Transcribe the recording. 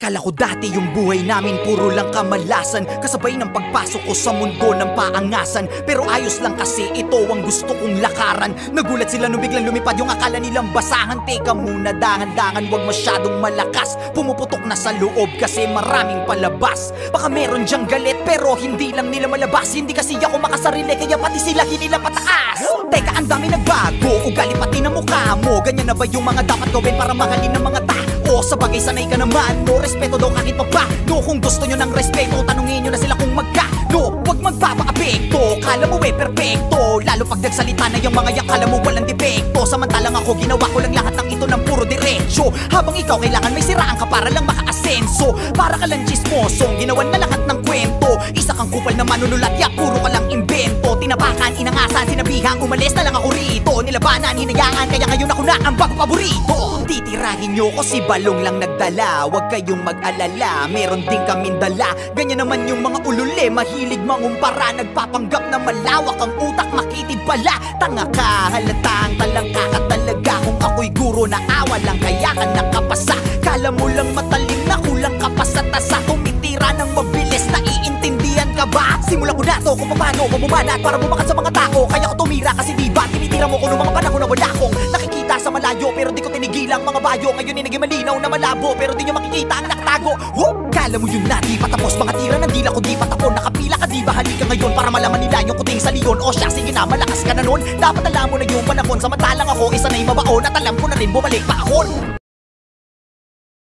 Kala ko dati yung buhay namin puro lang kamalasan, kasabay ng pagpasok ko sa mundo ng paangasan. Pero ayos lang kasi ito ang gusto kong lakaran. Nagulat sila nung biglang lumipad yung akala nilang basahan. Teka muna, dahan-dahan, wag masyadong malakas. Pumuputok na sa loob kasi maraming palabas. Baka meron dyang galit pero hindi lang nila malabas. Hindi kasi ako makasarili kaya pati sila hinila pataas. Teka, ang dami nagbago, ugali pati na mukha mo. Ganyan na ba yung mga dapat gawin para mahalin ng mga tao? Sa bagay sanay ka naman, no respeto daw kahit pa ba. No, kung gusto nyo ng respeto, tanungin nyo na sila kung magkano. Huwag magpapa-apekto, kala mo perfecto. Lalo pag nagsalita na yung mga yak, kala mo walang depekto. Samantalang ako, ginawa ko lang lahat ng ito ng puro diretsyo. Habang ikaw kailangan may siraan ka para lang makaasenso. Para ka lang chismosong, ginawan na lahat ng kwento. Isa kang kupal na manunulat, ya puro ka lang imbento. Tinapakan, inangasan, sinabihang umalis na lang ako rito. Nilabanan, hinayaan, kaya ngayon ako na ang bago paborito. Kung titirahin nyo ko si Balong lang nagdala, huwag kayong mag-alala, meron din kaming dala. Ganyan naman yung mga ulule, mahilig mangumpara. Nagpapanggap na malawak ang utak, makitid pala. Tanga ka, halatang talangka ka talaga. Kung ako'y guro na awa lang, kaya ka nakapasa. Kala mo lang matalim na kulang ka pa sa tasa. Tumitira ng mabilis, naiintindihan ka ba? Simulan ko na to kung paano mamumanat para bumakat sa mga tao. Kaya ko tumira kasi diba tinitira mo ko noong mga panahon na wala akong nakikita sa malayo. Pero di ko tinigilang mga bayo. Ngayon ay naging malinaw na malabo, pero di nyo makikita ang nakatago. Kala mo yun na di patapos, mga tira ng dila ko di patapon. Nakapila ka di ba, halika ngayon para malaman nila yung kuting sa leon. O siya, sige na, malakas ka na nun. Dapat alam mo na yung panahon, samantalang ako isa na'y mabaon. At alam ko na rin bumalik pa ako.